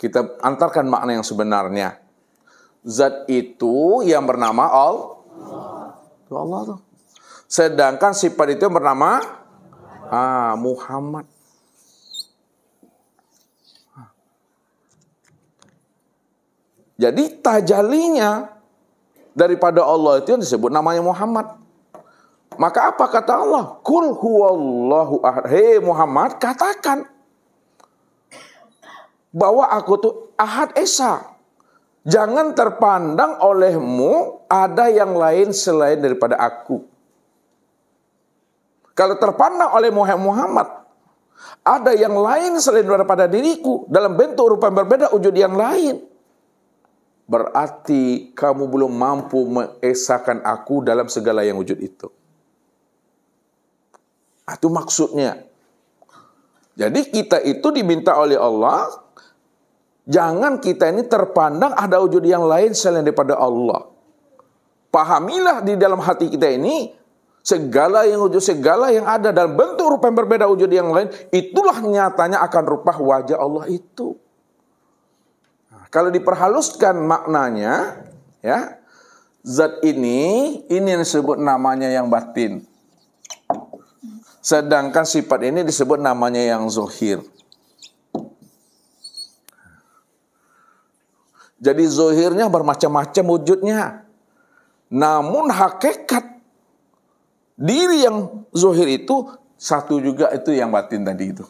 Kita antarkan makna yang sebenarnya. Zat itu yang bernama Allah tuh. Sedangkan sifat itu yang bernama Muhammad. Jadi tajalinya daripada Allah itu yang disebut namanya Muhammad. Maka apa kata Allah? Qul huwallahu ahad. Hei Muhammad, katakan bahwa aku tuh Ahad Esa. Jangan terpandang olehmu ada yang lain selain daripada aku. Kalau terpandang oleh Muhammad ada yang lain selain daripada diriku dalam bentuk rupa yang berbeda, wujud yang lain, berarti kamu belum mampu mengesakan aku dalam segala yang wujud itu. Itu maksudnya. Jadi kita itu diminta oleh Allah, jangan kita ini terpandang ada wujud yang lain selain daripada Allah. Pahamilah di dalam hati kita ini, segala yang wujud, segala yang ada dalam bentuk rupa yang berbeda wujud yang lain, itulah nyatanya akan rupa wajah Allah itu. Nah, kalau diperhaluskan maknanya, ya, zat ini yang disebut namanya yang batin. Sedangkan sifat ini disebut namanya yang zahir. Jadi zahirnya bermacam-macam wujudnya. Namun hakikat diri yang zahir itu satu juga, itu yang batin tadi itu.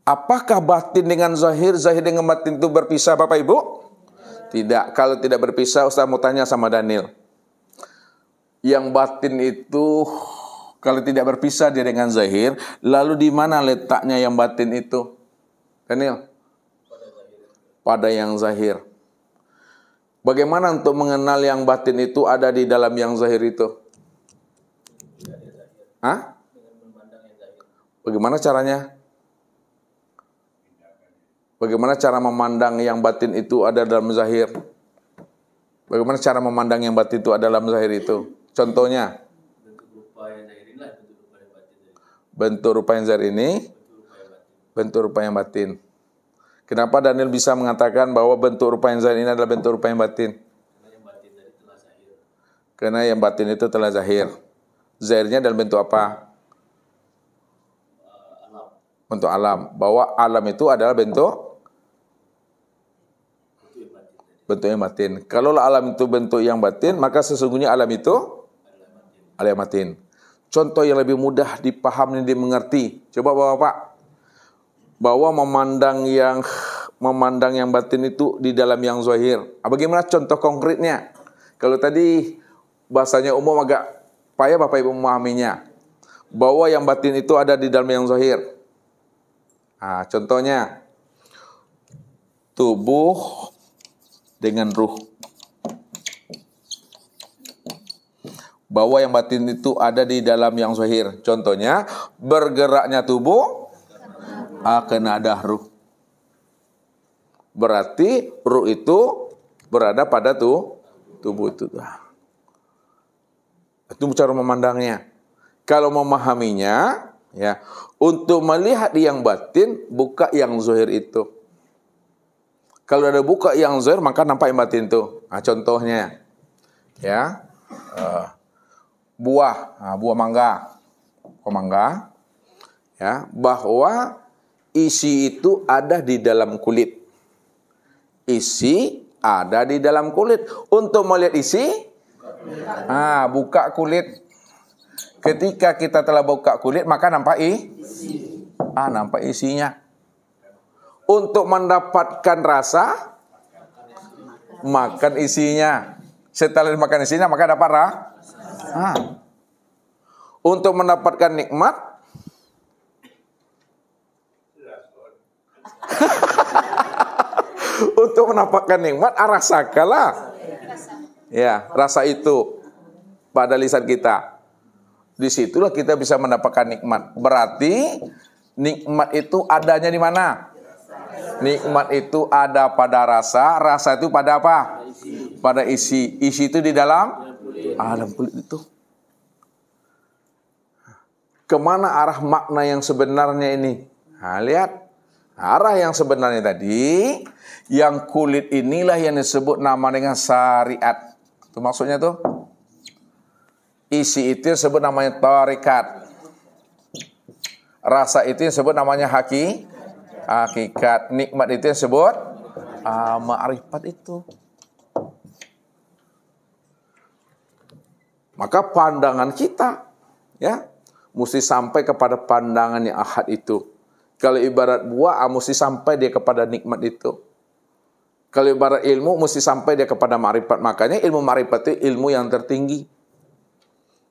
Apakah batin dengan zahir, zahir dengan batin itu berpisah Bapak Ibu? Tidak. Kalau tidak berpisah, Ustaz mau tanya sama Daniel. Yang batin itu kalau tidak berpisah dia dengan zahir, lalu di mana letaknya yang batin itu? Daniel? Pada yang zahir. Bagaimana untuk mengenal yang batin itu ada di dalam yang zahir itu? Hah? Bagaimana caranya? Bagaimana cara memandang yang batin itu ada dalam zahir? Bagaimana cara memandang yang batin itu ada dalam zahir itu? Contohnya? Bentuk rupa yang zahir ini, bentuk rupa yang batin. Kenapa Daniel bisa mengatakan bahwa bentuk rupa yang zahir ini adalah bentuk rupa yang batin? Karena yang batin itu telah zahir. Zahirnya dalam bentuk apa? Bentuk alam. Bahwa alam itu adalah bentuk yang batin. Kalau alam itu bentuk yang batin, maka sesungguhnya alam itu alam batin. Contoh yang lebih mudah dipahami dan dimengerti. Coba Bapak. Bahwa memandang yang batin itu di dalam yang zahir. Bagaimana contoh konkretnya? Kalau tadi bahasanya umum agak payah Bapak Ibu memahaminya. Bahwa yang batin itu ada di dalam yang zahir. Nah, contohnya tubuh dengan ruh. Bahwa yang batin itu ada di dalam yang zahir. Contohnya bergeraknya tubuh akan ada ruh. Berarti ruh itu berada pada tubuh itu. Itu cara memandangnya. Kalau memahaminya, ya, untuk melihat yang batin, buka yang zahir itu. Kalau ada buka yang zahir, maka nampak yang batin itu. Nah, contohnya, ya, buah mangga, ya, bahwa isi itu ada di dalam kulit. Isi ada di dalam kulit. Untuk melihat isi, buka kulit. Ketika kita telah buka kulit, maka nampak nampak isinya. Untuk mendapatkan rasa, makan isinya. Setelah makan isinya, maka dapat rasa. Untuk mendapatkan nikmat, untuk mendapatkan nikmat, rasakanlah. Ya, rasa itu pada lisan kita. Disitulah kita bisa mendapatkan nikmat. Berarti nikmat itu adanya di mana? Nikmat itu ada pada rasa. Rasa itu pada apa? Pada isi. Isi itu di dalam kulit itu. Kemana arah makna yang sebenarnya ini? Lihat. Arah yang sebenarnya tadi, yang kulit inilah yang disebut nama dengan syariat. Itu maksudnya tuh. Isi itu disebut namanya tarikat. Rasa itu disebut namanya hakikat. Nikmat itu disebut ma'rifat itu. Maka pandangan kita ya mesti sampai kepada pandangan yang ahad itu. Kalau ibarat buah, mesti sampai dia kepada nikmat itu. Kalau ibarat ilmu, mesti sampai dia kepada ma'rifat. Makanya ilmu ma'rifat itu ilmu yang tertinggi.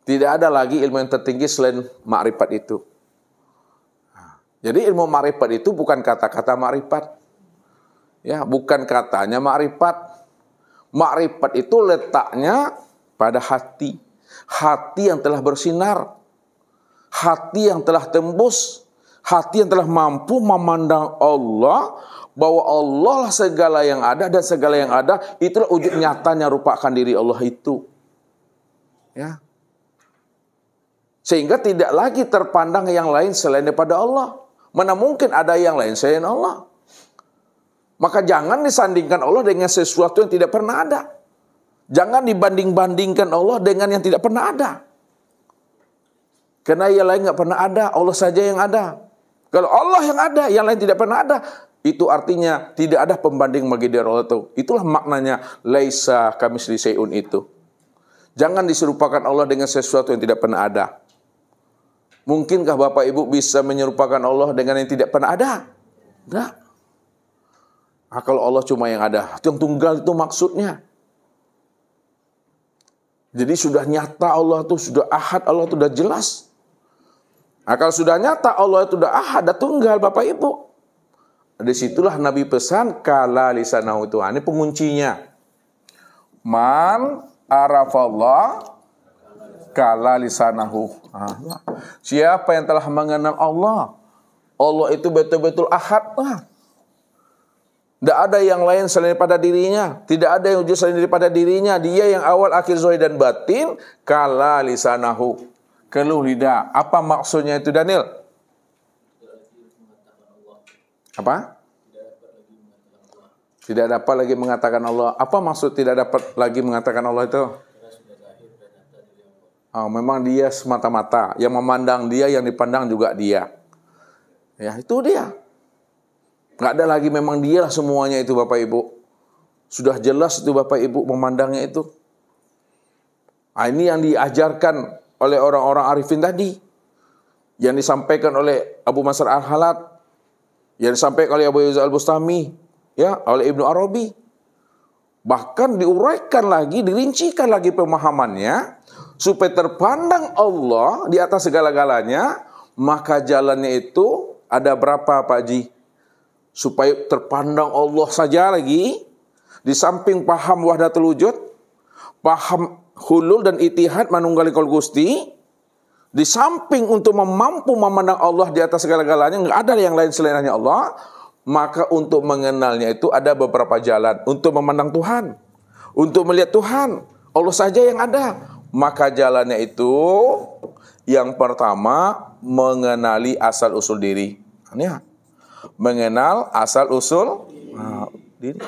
Tidak ada lagi ilmu yang tertinggi selain ma'rifat itu. Jadi ilmu ma'rifat itu bukan kata-kata ma'rifat. Ya, bukan katanya ma'rifat. Ma'rifat itu letaknya pada hati. Hati yang telah bersinar. Hati yang telah tembus. Hati yang telah mampu memandang Allah, bahwa Allah lah segala yang ada, dan segala yang ada itulah wujud nyatanya rupakan diri Allah itu. Ya. Sehingga tidak lagi terpandang yang lain selain daripada Allah. Mana mungkin ada yang lain selain Allah. Maka jangan disandingkan Allah dengan sesuatu yang tidak pernah ada. Jangan dibanding-bandingkan Allah dengan yang tidak pernah ada. Karena yang lain nggak pernah ada, Allah saja yang ada. Kalau Allah yang ada, yang lain tidak pernah ada, itu artinya tidak ada pembanding bagi diri Allah itu. Itulah maknanya laisa kamitslihi syai'un itu. Jangan diserupakan Allah dengan sesuatu yang tidak pernah ada. Mungkinkah Bapak Ibu bisa menyerupakan Allah dengan yang tidak pernah ada? Tidak. Nah, kalau Allah cuma yang ada, yang tunggal itu maksudnya. Jadi sudah nyata Allah itu, sudah ahad Allah itu sudah jelas. Nah, kalau sudah nyata Allah itu sudah ahad, sudah tunggal Bapak Ibu. Disitulah Nabi pesan kala lisanahu itu. Ini penguncinya. Man arafallah kala lisanahu. Siapa yang telah mengenal Allah, Allah itu betul-betul ahad. Tidak ada yang lain selain daripada dirinya. Tidak ada yang wujud selain daripada dirinya. Dia yang awal, akhir, zahir dan batin. Kala lisanahu. Keluh lidah. Apa maksudnya itu, Daniel? Apa? Tidak dapat lagi mengatakan Allah. Apa maksud tidak dapat lagi mengatakan Allah itu? Memang dia semata-mata. Yang memandang dia, yang dipandang juga dia. Ya, itu dia. Nggak ada lagi memang dialah semuanya itu Bapak Ibu. Sudah jelas itu Bapak Ibu memandangnya itu. Ini yang diajarkan oleh orang-orang arifin tadi. Yang disampaikan oleh Abu Mas'ar Al-Halat. Yang disampaikan oleh Abu Yazid Al-Bustami. Ya, oleh Ibnu Arabi. Bahkan diuraikan lagi, dirincikan lagi pemahamannya. Supaya terpandang Allah di atas segala-galanya. Maka jalannya itu ada berapa Pak Ji? Supaya terpandang Allah saja lagi. Di samping paham wahdatul wujud. Paham hulul dan itihad manunggalikul Gusti. Di samping untuk mampu memandang Allah di atas segala-galanya, nggak ada yang lain selain hanya Allah. Maka untuk mengenalnya itu ada beberapa jalan. Untuk memandang Tuhan, untuk melihat Tuhan, Allah saja yang ada. Maka jalannya itu yang pertama mengenali asal usul diri. Ya. Mengenal asal usul diri.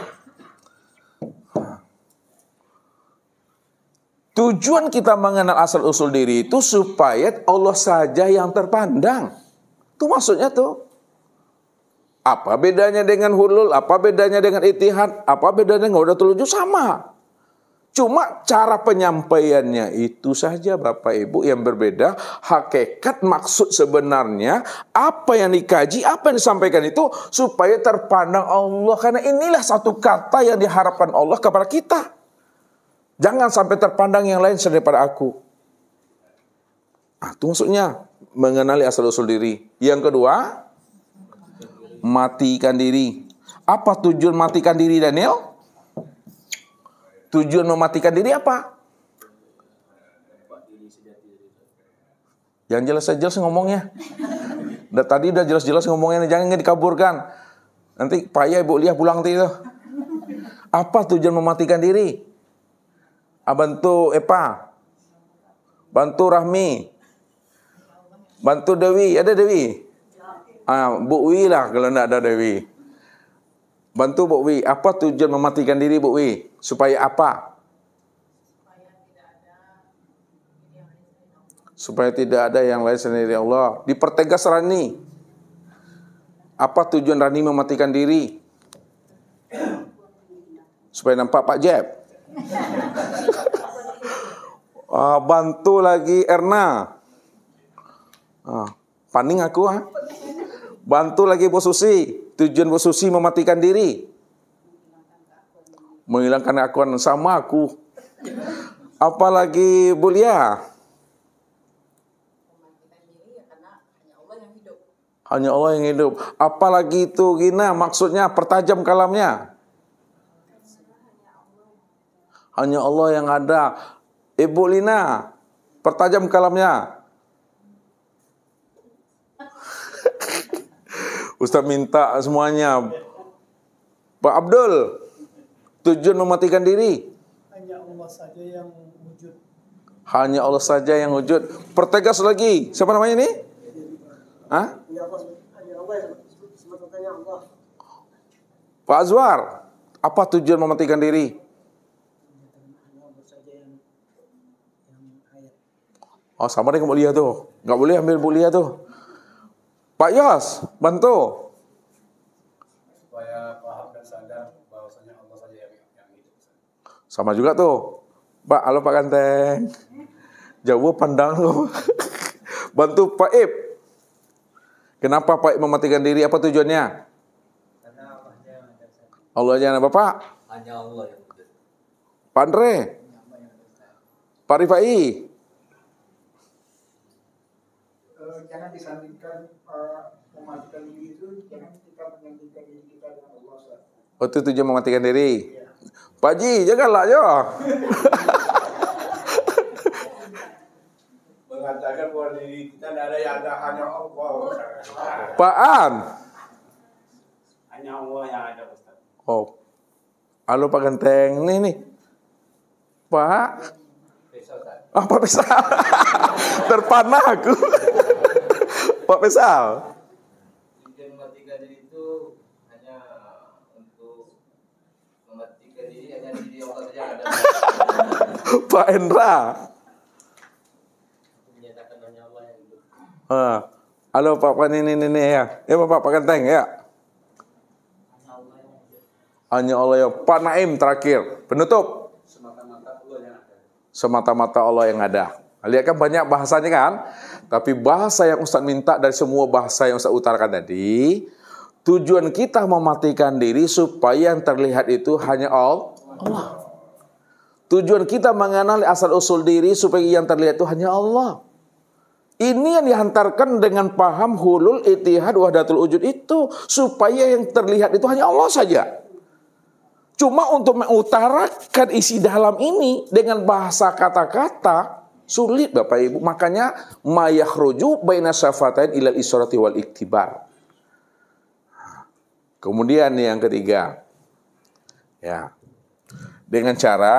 Tujuan kita mengenal asal usul diri itu supaya Allah saja yang terpandang. Itu maksudnya tuh. Apa bedanya dengan hulul? Apa bedanya dengan itihad? Apa bedanya dengan wahdatul wujud? Sama. Cuma cara penyampaiannya itu saja Bapak Ibu yang berbeda. Hakikat maksud sebenarnya apa yang dikaji, apa yang disampaikan itu supaya terpandang Allah. Karena inilah satu kata yang diharapkan Allah kepada kita. Jangan sampai terpandang yang lain selain daripada aku. Itu maksudnya mengenali asal-usul diri. Yang kedua, matikan diri. Apa tujuan matikan diri, Daniel? Tujuan mematikan diri apa? Yang jelas-jelas ngomongnya. Tadi udah jelas-jelas ngomongnya, jangan dikaburkan. Nanti payah Ibu Liah pulang itu. Apa tujuan mematikan diri? Bantu Epa, bantu Rahmi, bantu Dewi, ada Dewi? Bu Wi lah kalau tidak ada Dewi. Bantu Bu Wi. Apa tujuan mematikan diri Bu Wi? Supaya apa? Supaya tidak ada yang lain selain Allah. Dipertegas Rani. Apa tujuan Rani mematikan diri? Supaya nampak Pak Jeb. Bantu lagi Erna. Paning aku. Bantu lagi Bu Susi. Tujuan Bu Susi mematikan diri. Menghilangkan keakuan sama aku. Apalagi Bu Lia. Hanya Allah yang hidup. Apalagi itu Gina, maksudnya pertajam kalamnya. Hanya Allah yang ada. Ibu Lina, pertajam kalamnya. Ustaz minta semuanya. Pak Abdul, tujuan mematikan diri. Hanya Allah saja yang wujud. Hanya Allah saja yang wujud. Pertegas lagi. Siapa namanya ini? Hah? Hanya Allah, semata-matanya Allah. Pak Azwar, apa tujuan mematikan diri? Oh, sama dengan Bu Lia tuh. Nggak boleh ambil Bu Lia tuh. Pak Yos, bantu. Supaya paham dan sadar bahwasanya Allah saja yang hidup. Sama juga tuh. Pak, halo Pak Ganteng. Jauh pandang tuh. Bantu Pak Ip. Kenapa Pak Ip mematikan diri? Apa tujuannya? Karena Allah aja anak Bapak. hanya Allah yang hidup. Pak Andre. Pak Rifai. Jangan disandingkan mematikan diri itu, jangan kita menyandingkan diri kita dengan Allah. Oh, itu tujuan mematikan diri. Ya. Pak Ji, janganlah yo. Mengatakan bahwa diri kita tidak ada yang ada, hanya Allah. Pak An. Hanya Allah yang ada, Ustaz. Oh. Halo Pak Ganteng. Nih. Pak. Pak Pesal. Terpanah aku. Pak Pesal. Tujuan mematikan diri itu hanya untuk mematikan diri, hanya diri Allah saja yang ada. Pak Endra. Menyatakan hanya Allah yang hidup. Halo Pak ini ya. Ya Pak Ganteng ya. Hanya Allah yang Pak Naim terakhir. Penutup. Semata-mata Allah yang ada. Lihat kan banyak bahasanya kan? Tapi bahasa yang Ustaz minta dari semua bahasa yang Ustaz utarakan tadi, tujuan kita mematikan diri supaya yang terlihat itu hanya Allah. Tujuan kita mengenali asal-usul diri supaya yang terlihat itu hanya Allah. Ini yang dihantarkan dengan paham hulul, ittihad, wahdatul wujud itu. Supaya yang terlihat itu hanya Allah saja. Cuma untuk mengutarakan isi dalam ini dengan bahasa kata-kata sulit Bapak Ibu. Makanya mayakhruju baina syafatain ilal isyrati wal iktibar. Kemudian yang ketiga. Ya. Dengan cara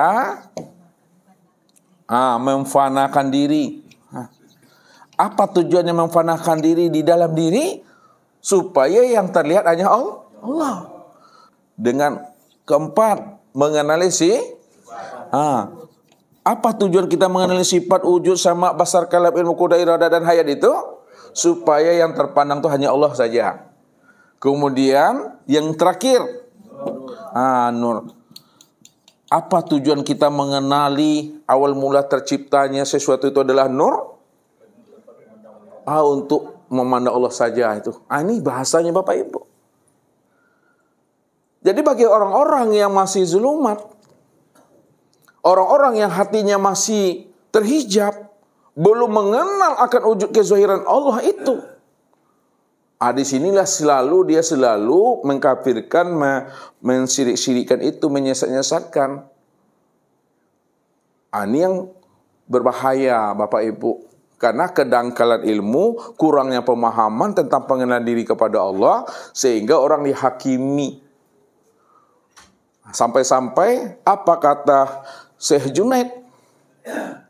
memfanakan diri. Apa tujuannya memfanakan diri di dalam diri? Supaya yang terlihat hanya Allah. Dengan keempat, menganalisis apa tujuan kita mengenali sifat wujud sama basar kalam ilmu kuda iradah dan hayat itu? Supaya yang terpandang itu hanya Allah saja. Kemudian yang terakhir, nur. Apa tujuan kita mengenali awal mula terciptanya sesuatu itu adalah nur? Untuk memandang Allah saja itu. Ini bahasanya Bapak Ibu. Jadi bagi orang-orang yang masih zulumat, orang-orang yang hatinya masih terhijab, belum mengenal akan wujud kezahiran Allah itu. Di sinilah dia selalu mengkafirkan, mensirik-sirikan itu, menyesat-nyesatkan. Ini yang berbahaya Bapak Ibu. Karena kedangkalan ilmu, kurangnya pemahaman tentang pengenalan diri kepada Allah, sehingga orang dihakimi. Sampai-sampai apa kata Syekh Junaid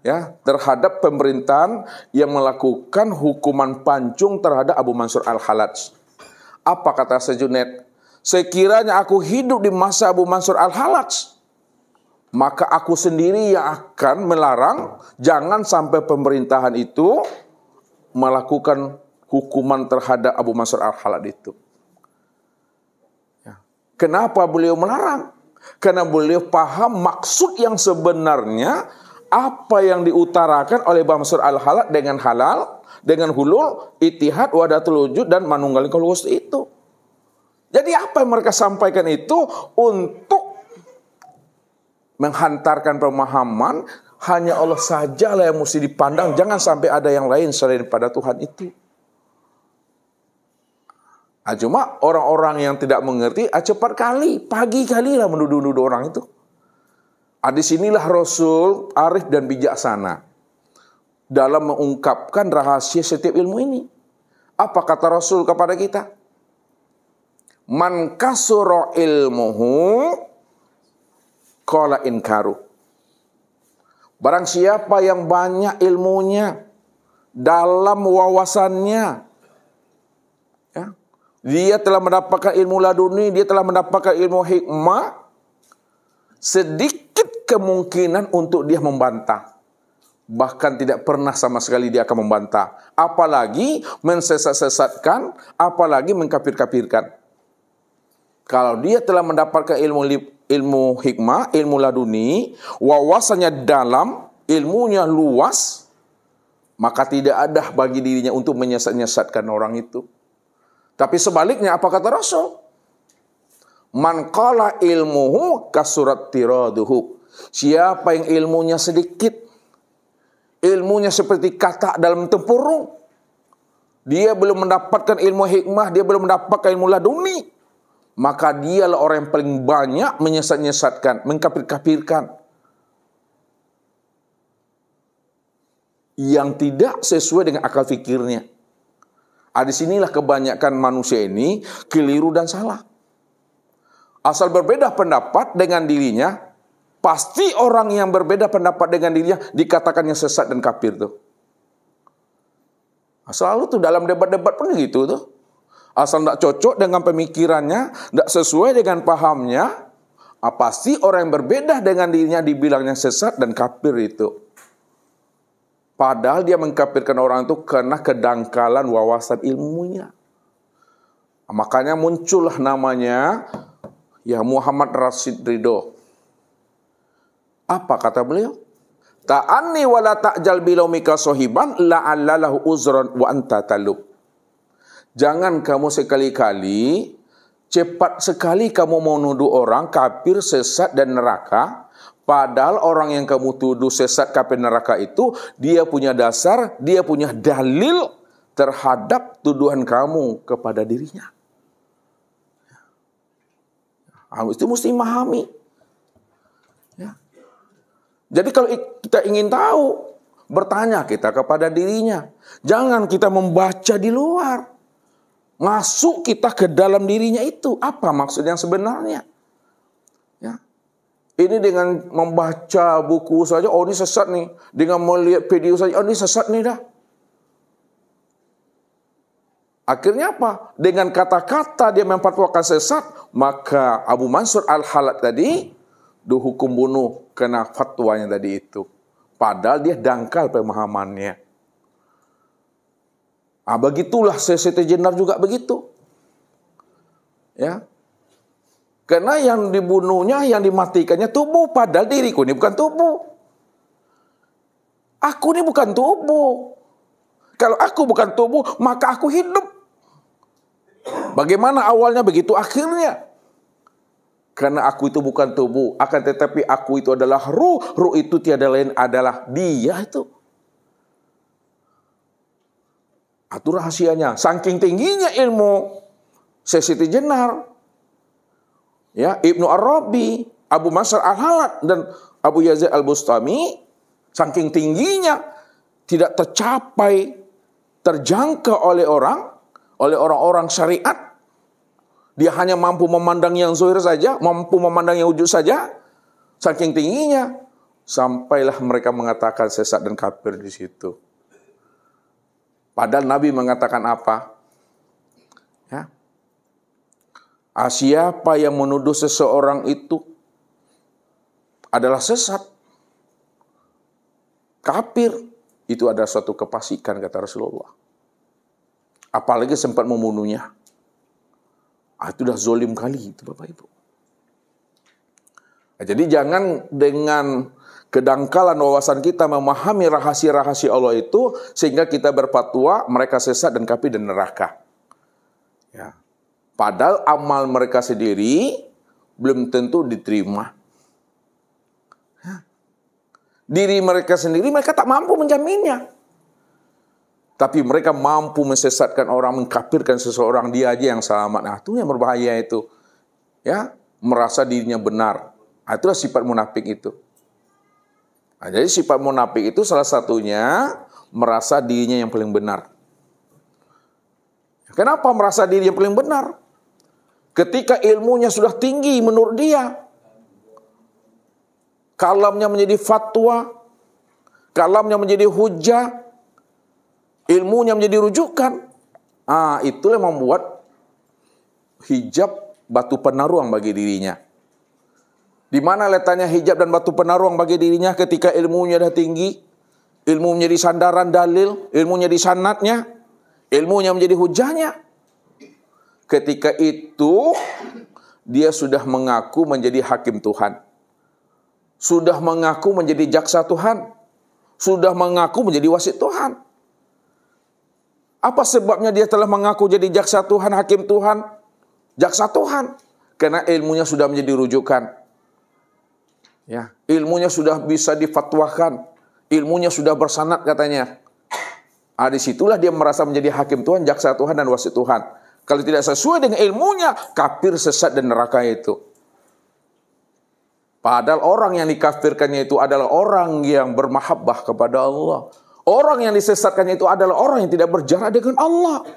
ya terhadap pemerintahan yang melakukan hukuman pancung terhadap Abu Mansur Al-Halaj. Apa kata Sejunet? Sekiranya aku hidup di masa Abu Mansur Al-Halaj, maka aku sendiri yang akan melarang jangan sampai pemerintahan itu melakukan hukuman terhadap Abu Mansur Al-Halaj itu. Ya. Kenapa beliau melarang? Karena beliau paham maksud yang sebenarnya apa yang diutarakan oleh Abu Mansur Al-Halaj dengan halal, dengan hulul, ittihad, wahdatul wujud, dan manunggalikul wujud itu. Jadi apa yang mereka sampaikan itu untuk menghantarkan pemahaman hanya Allah sajalah yang mesti dipandang, jangan sampai ada yang lain selain pada Tuhan itu. Cuma orang-orang yang tidak mengerti, cepat kali, pagi kali lah menuduh-nuduh orang itu. Di sinilah Rasul arif dan bijaksana dalam mengungkapkan rahasia setiap ilmu ini. Apa kata Rasul kepada kita? Man kasura ilmuhu qala inkaru. Barang siapa yang banyak ilmunya, dalam wawasannya, ya, dia telah mendapatkan ilmu laduni, dia telah mendapatkan ilmu hikmah, sedikit kemungkinan untuk dia membantah. Bahkan tidak pernah sama sekali dia akan membantah. Apalagi mensesat-sesatkan, apalagi mengkafir-kafirkan. Kalau dia telah mendapatkan ilmu hikmah, ilmu laduni, wawasannya dalam, ilmunya luas, maka tidak ada bagi dirinya untuk menyesat-nyesatkan orang itu. Tapi sebaliknya apa kata Rasul? Man qala ilmuhu kasurat tiraduhu. Siapa yang ilmunya sedikit, ilmunya seperti katak dalam tempurung, dia belum mendapatkan ilmu hikmah, dia belum mendapatkan ilmu laduni, maka dialah orang yang paling banyak menyesat-nyesatkan, mengkafir-kafirkan, yang tidak sesuai dengan akal fikirnya. Disinilah kebanyakan manusia ini keliru dan salah. Asal berbeda pendapat dengan dirinya, pasti orang yang berbeda pendapat dengan dirinya dikatakannya sesat dan kafir tuh. Selalu tuh dalam debat-debat pun gitu tuh. Asal tidak cocok dengan pemikirannya, tidak sesuai dengan pahamnya, pasti orang yang berbeda dengan dirinya dibilangnya sesat dan kafir itu. Padahal dia mengkafirkan orang itu karena kedangkalan wawasan ilmunya. Makanya muncullah namanya ya Muhammad Rashid Ridho. Apa kata beliau? Ta'anni wa la ta'jal bilaumika sahiban la'allalahu uzran wa anta talub. Jangan kamu sekali-kali cepat sekali kamu mau nuduh orang kafir, sesat dan neraka, padahal orang yang kamu tuduh sesat, kafir, neraka itu dia punya dasar, dia punya dalil terhadap tuduhan kamu kepada dirinya. Itu mesti memahami. Ya. Jadi kalau kita ingin tahu, bertanya kita kepada dirinya. Jangan kita membaca di luar. Masuk kita ke dalam dirinya itu. Apa maksud yang sebenarnya? Ya. Ini dengan membaca buku saja, oh ini sesat nih. Dengan melihat video saja, oh ini sesat nih dah. Akhirnya apa? Dengan kata-kata dia memfatwakan sesat, maka Abu Mansur Al-Halaj tadi dihukum bunuh kena fatwanya tadi itu. Padahal dia dangkal pemahamannya. Begitulah Siti Jenar juga begitu. Ya. Karena yang dibunuhnya, yang dimatikannya tubuh, padahal diriku ini bukan tubuh. Aku ini bukan tubuh. Kalau aku bukan tubuh, maka aku hidup. Bagaimana awalnya, begitu akhirnya. Karena aku itu bukan tubuh, akan tetapi aku itu adalah ruh. Ruh itu tiada lain adalah dia itu. Itu rahasianya. Saking tingginya ilmu Siti Jenar, ya, Ibnu Arabi, Abu Mansur Al-Halaj dan Abu Yazid Al-Bustami, saking tingginya tidak tercapai, terjangkau oleh orang-orang syariat. Dia hanya mampu memandang yang zahir saja, mampu memandang yang wujud saja. Saking tingginya, sampailah mereka mengatakan sesat dan kafir di situ. Padahal Nabi mengatakan apa? Ya. Siapa yang menuduh seseorang itu adalah sesat, kafir, itu adalah suatu kefasikan, kata Rasulullah. Apalagi sempat membunuhnya. Itu dah zolim kali itu, Bapak Ibu. Jadi jangan dengan kedangkalan wawasan kita memahami rahasia-rahasia Allah itu, sehingga kita berfatwa mereka sesat dan kafir dan neraka. Ya. Padahal amal mereka sendiri belum tentu diterima. Diri mereka sendiri, mereka tak mampu menjaminnya. Tapi mereka mampu mensesatkan orang, mengkafirkan seseorang, dia aja yang selamat. Nah, itu yang berbahaya itu. Ya, merasa dirinya benar. Nah, itulah sifat munafik itu. Nah, jadi sifat munafik itu salah satunya merasa dirinya yang paling benar. Kenapa merasa diri yang paling benar? Ketika ilmunya sudah tinggi menurut dia, kalamnya menjadi fatwa, kalamnya menjadi hujah, ilmunya menjadi rujukan. Itulah yang membuat hijab batu penaruang bagi dirinya. Di mana letaknya hijab dan batu penaruang bagi dirinya ketika ilmunya dah tinggi, ilmu menjadi sandaran dalil, ilmunya di sanadnya, ilmunya menjadi hujahnya. Ketika itu dia sudah mengaku menjadi hakim Tuhan, sudah mengaku menjadi jaksa Tuhan, sudah mengaku menjadi wasit Tuhan. Apa sebabnya dia telah mengaku jadi jaksa Tuhan, hakim Tuhan, jaksa Tuhan? Karena ilmunya sudah menjadi rujukan. Ya, ilmunya sudah bisa difatwakan, ilmunya sudah bersanad katanya. Disitulah dia merasa menjadi hakim Tuhan, jaksa Tuhan dan wasit Tuhan. Kalau tidak sesuai dengan ilmunya, kafir, sesat dan neraka itu. Padahal orang yang dikafirkannya itu adalah orang yang bermahabbah kepada Allah. Orang yang disesatkannya itu adalah orang yang tidak berjarak dengan Allah.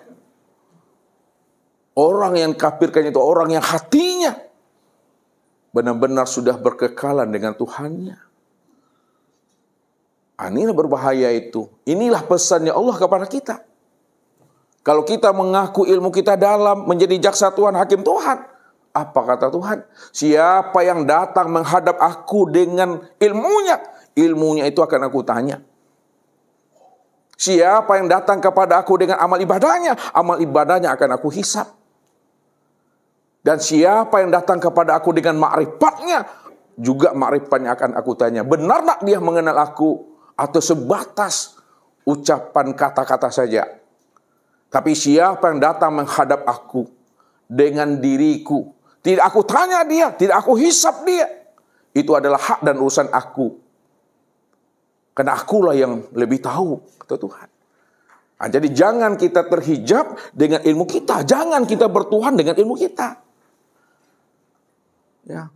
Orang yang kafirkannya itu orang yang hatinya benar-benar sudah berkekalan dengan Tuhannya. Inilah berbahaya itu. Inilah pesannya Allah kepada kita. Kalau kita mengaku ilmu kita dalam, menjadi jaksa Tuhan, hakim Tuhan, apa kata Tuhan? Siapa yang datang menghadap aku dengan ilmunya, ilmunya itu akan aku tanya. Siapa yang datang kepada aku dengan amal ibadahnya, amal ibadahnya akan aku hisab. Dan siapa yang datang kepada aku dengan ma'rifatnya, juga ma'rifatnya akan aku tanya. Benar tak dia mengenal aku? Atau sebatas ucapan kata-kata saja? Tapi siapa yang datang menghadap aku dengan diriku, tidak aku tanya dia, tidak aku hisap dia, itu adalah hak dan urusan aku. Karena akulah yang lebih tahu, kata Tuhan. Jadi jangan kita terhijab dengan ilmu kita, jangan kita bertuhan dengan ilmu kita. Ya.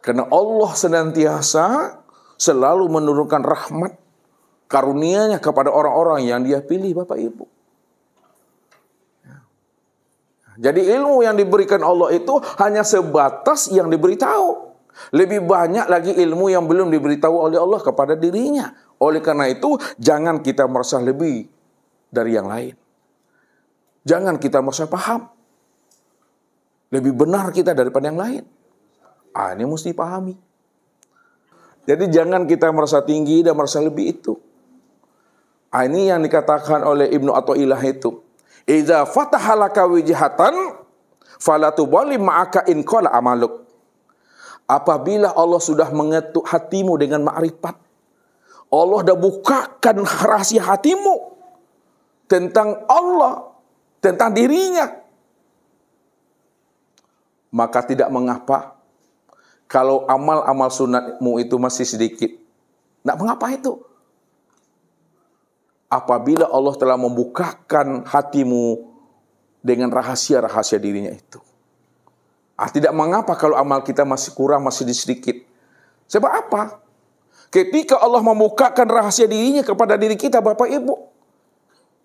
Karena Allah senantiasa selalu menurunkan rahmat, karunia-Nya kepada orang-orang yang Dia pilih, Bapak Ibu. Jadi ilmu yang diberikan Allah itu hanya sebatas yang diberitahu. Lebih banyak lagi ilmu yang belum diberitahu oleh Allah kepada dirinya. Oleh karena itu, jangan kita merasa lebih dari yang lain. Jangan kita merasa paham. Lebih benar kita daripada yang lain. Ini mesti pahami. Jadi jangan kita merasa tinggi dan merasa lebih itu. Ini yang dikatakan oleh Ibnu Athaillah itu. Idza fataha laka wijhatan fala tuballi ma'aka in qala amaluk. Apabila Allah sudah mengetuk hatimu dengan ma'rifat, Allah dah bukakan rahasia hatimu tentang Allah, tentang dirinya, maka tidak mengapa kalau amal-amal sunatmu itu masih sedikit. Tidak mengapa itu. Apabila Allah telah membukakan hatimu dengan rahasia-rahasia dirinya itu. Tidak mengapa kalau amal kita masih kurang, masih sedikit. Sebab apa? Ketika Allah membukakan rahasia dirinya kepada diri kita, Bapak Ibu,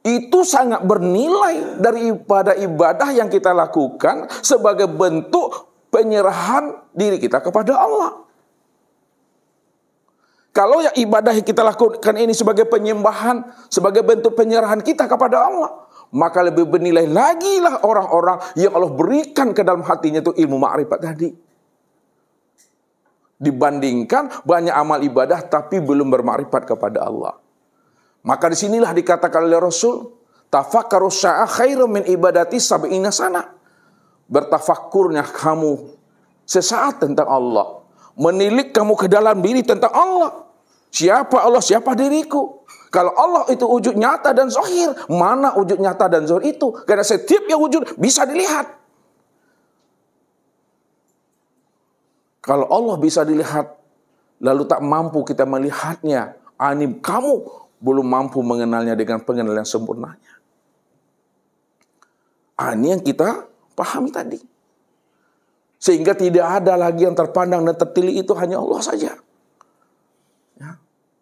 itu sangat bernilai daripada ibadah yang kita lakukan sebagai bentuk penyerahan diri kita kepada Allah. Kalau ya ibadah yang kita lakukan ini sebagai penyembahan, sebagai bentuk penyerahan kita kepada Allah, maka lebih bernilai lagi lah orang-orang yang Allah berikan ke dalam hatinya itu ilmu ma'rifat tadi. Dibandingkan banyak amal ibadah tapi belum bermakrifat kepada Allah. Maka disinilah dikatakan oleh Rasul, tafakkaru sya'a khairum min ibadati sab'ina sana. Bertafakkurnya kamu sesaat tentang Allah. Menilik kamu ke dalam diri tentang Allah. Siapa Allah, siapa diriku. Kalau Allah itu wujud nyata dan zahir, mana wujud nyata dan zahir itu? Karena setiap yang wujud bisa dilihat. Kalau Allah bisa dilihat, lalu tak mampu kita melihatnya, ini kamu belum mampu mengenalnya dengan pengenalan yang sempurnanya. Ini yang kita pahami tadi. Sehingga tidak ada lagi yang terpandang dan tertili, itu hanya Allah saja. Ya.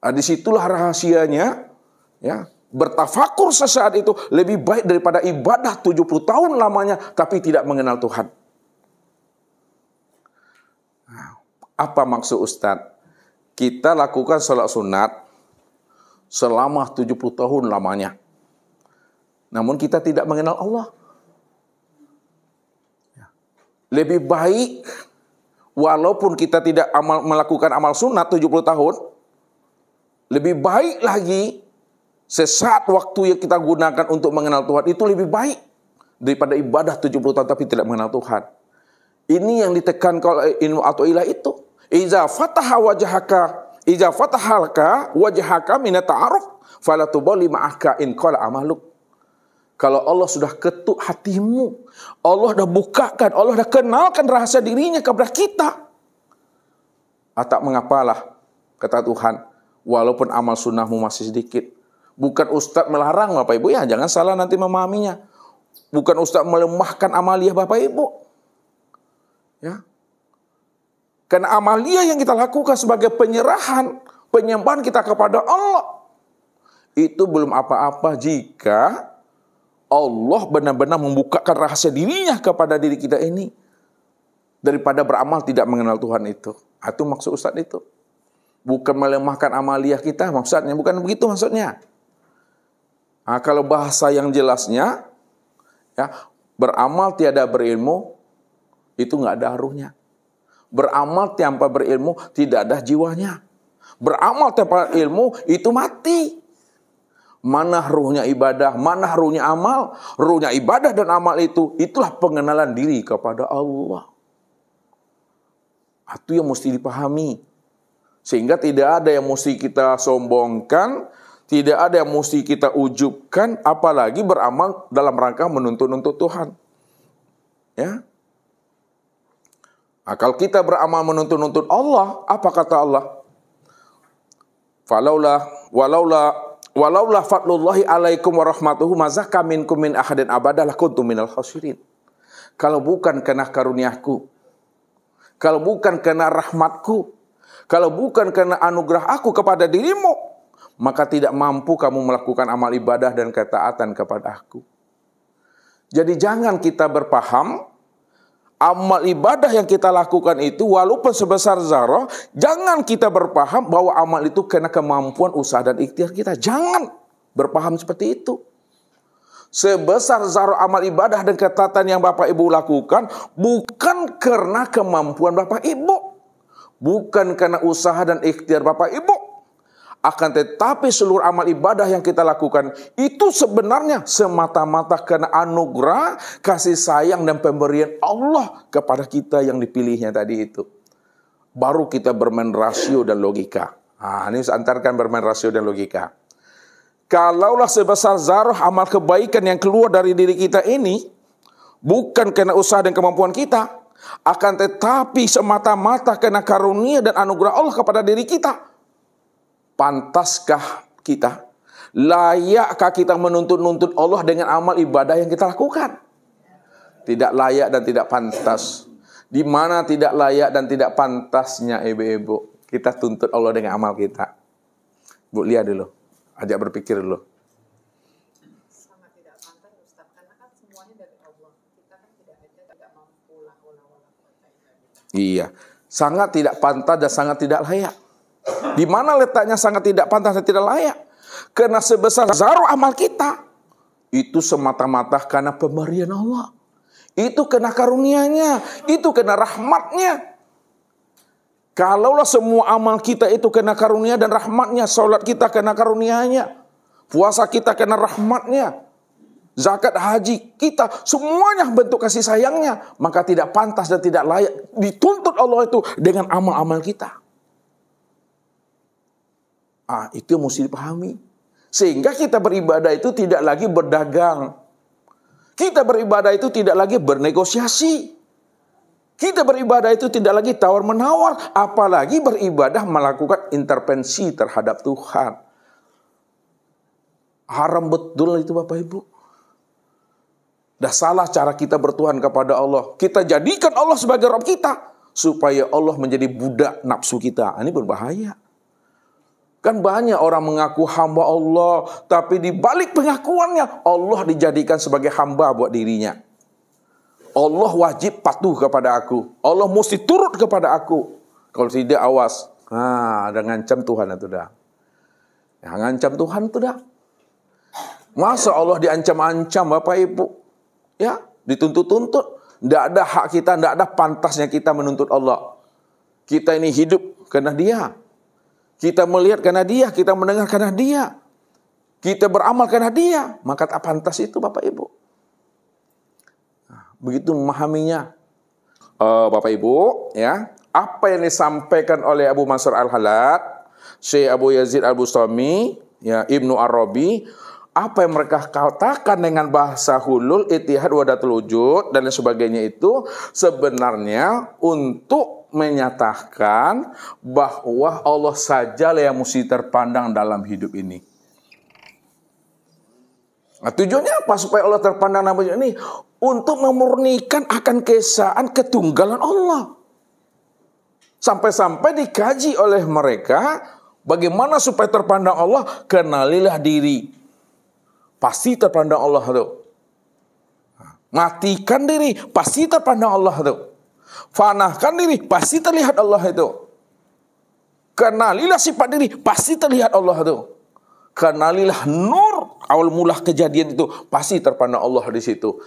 Disitulah rahasianya, ya, bertafakur sesaat itu lebih baik daripada ibadah 70 tahun lamanya tapi tidak mengenal Tuhan. Apa maksud Ustadz? Kita lakukan salat sunat selama 70 tahun lamanya. Namun kita tidak mengenal Allah. Lebih baik, walaupun kita tidak melakukan amal sunat 70 tahun, lebih baik lagi sesaat waktu yang kita gunakan untuk mengenal Tuhan itu lebih baik daripada ibadah 70 tahun tapi tidak mengenal Tuhan. Ini yang ditekankan oleh ilmu Athaillah itu. Iza fatahalka wajhaka min ta'aruf fala tubali ma'aka in qala amaluk. Kalau Allah sudah ketuk hatimu, Allah dah bukakan, Allah dah kenalkan rahasia dirinya kepada kita. Tak mengapalah, kata Tuhan, walaupun amal sunnahmu masih sedikit. Bukan Ustaz melarang Bapak Ibu, ya jangan salah nanti memahaminya. Bukan Ustaz melemahkan amaliyah Bapak Ibu. Ya. Karena amaliyah yang kita lakukan sebagai penyerahan, penyembahan kita kepada Allah, itu belum apa-apa jika Allah benar-benar membukakan rahasia dirinya kepada diri kita ini. Daripada beramal tidak mengenal Tuhan itu. Itu maksud Ustaz itu. Bukan melemahkan amaliyah kita maksudnya. Bukan begitu maksudnya. Kalau bahasa yang jelasnya, ya, beramal tiada berilmu, itu nggak ada aruhnya. Beramal tanpa berilmu tidak ada jiwanya. Beramal tanpa ilmu itu mati. Mana ruhnya ibadah, mana ruhnya amal? Ruhnya ibadah dan amal itulah pengenalan diri kepada Allah. Itu yang mesti dipahami. Sehingga tidak ada yang mesti kita sombongkan, tidak ada yang mesti kita ujubkan, apalagi beramal dalam rangka menuntut-nuntut Tuhan. Ya. Kalau kita beramal menuntut-nuntut Allah, apa kata Allah? Walaulah fadlullahi alaikum warahmatuhu mazaka minkum min ahadin abadalah kuntum minal khasirin. Kalau bukan karena karuniaku, kalau bukan karena rahmatku, kalau bukan karena anugerah aku kepada dirimu, maka tidak mampu kamu melakukan amal ibadah dan ketaatan kepada aku. Jadi jangan kita berpaham amal ibadah yang kita lakukan itu walaupun sebesar zarah, jangan kita berpaham bahwa amal itu karena kemampuan usaha dan ikhtiar kita. Jangan berpaham seperti itu. Sebesar zarah amal ibadah dan ketaatan yang Bapak Ibu lakukan bukan karena kemampuan Bapak Ibu, bukan karena usaha dan ikhtiar Bapak Ibu. Akan tetapi seluruh amal ibadah yang kita lakukan itu sebenarnya semata-mata karena anugerah, kasih sayang dan pemberian Allah kepada kita yang dipilihnya tadi itu. Baru kita bermain rasio dan logika. Ini saya antarkan bermain rasio dan logika. Kalaulah sebesar zarah amal kebaikan yang keluar dari diri kita ini bukan karena usaha dan kemampuan kita, akan tetapi semata-mata karena karunia dan anugerah Allah kepada diri kita. Pantaskah kita? Layakkah kita menuntut-nuntut Allah dengan amal ibadah yang kita lakukan? Tidak layak dan tidak pantas. Di mana tidak layak dan tidak pantasnya ibu-ibu kita tuntut Allah dengan amal kita? Bu, lihat dulu. Ajak berpikir dulu. Sangat tidak pantas Ustaz, karena kan semuanya dari Allah. Kita kan tidak mampu lah. Iya, sangat tidak pantas dan sangat tidak layak. Di mana letaknya sangat tidak pantas dan tidak layak? Karena sebesar zarah amal kita itu semata-mata karena pemberian Allah. Itu kena karunia-Nya, itu kena rahmat-Nya. Kalaulah semua amal kita itu kena karunia dan rahmat-Nya, salat kita kena karunia-Nya, puasa kita kena rahmat-Nya, zakat, haji kita semuanya bentuk kasih sayang-Nya, maka tidak pantas dan tidak layak dituntut Allah itu dengan amal-amal kita. Itu yang mesti dipahami. Sehingga kita beribadah itu tidak lagi berdagang. Kita beribadah itu tidak lagi bernegosiasi. Kita beribadah itu tidak lagi tawar-menawar. Apalagi beribadah melakukan intervensi terhadap Tuhan. Haram betul itu Bapak Ibu. Dah salah cara kita bertuhan kepada Allah. Kita jadikan Allah sebagai Rabb kita. Supaya Allah menjadi budak nafsu kita. Ini berbahaya. Kan banyak orang mengaku hamba Allah, tapi di balik pengakuannya, Allah dijadikan sebagai hamba buat dirinya. Allah wajib patuh kepada aku. Allah mesti turut kepada aku. Kalau tidak, awas. Ada ngancam Tuhan itu dah. Ya, ngancam Tuhan itu dah. Masa Allah diancam-ancam Bapak Ibu? Ya, dituntut-tuntut. Tidak ada hak kita, tidak ada pantasnya kita menuntut Allah. Kita ini hidup karena Dia. Kita melihat karena Dia, kita mendengar karena Dia. Kita beramal karena Dia. Maka tak pantas itu Bapak Ibu. Begitu memahaminya. Bapak Ibu, ya, apa yang disampaikan oleh Abu Mansur Al-Halad, Syekh Abu Yazid Al-Bustami, ya, Ibnu Arabi, apa yang mereka katakan dengan bahasa hulul, ittihad, wahdatul wujud, dan sebagainya itu sebenarnya untuk menyatakan bahwa Allah sajalah yang mesti terpandang dalam hidup ini. Nah, tujuannya apa supaya Allah terpandang dalam hidup ini? Untuk memurnikan akan keesaan ketunggalan Allah. Sampai-sampai dikaji oleh mereka bagaimana supaya terpandang Allah. Kenalilah diri. Pasti terpandang Allah itu. Matikan diri. Pasti terpandang Allah itu. Fanahkan diri, pasti terlihat Allah itu. Kenalilah sifat diri, pasti terlihat Allah itu. Kenalilah nur, awal mula kejadian itu, pasti terpandang Allah di situ.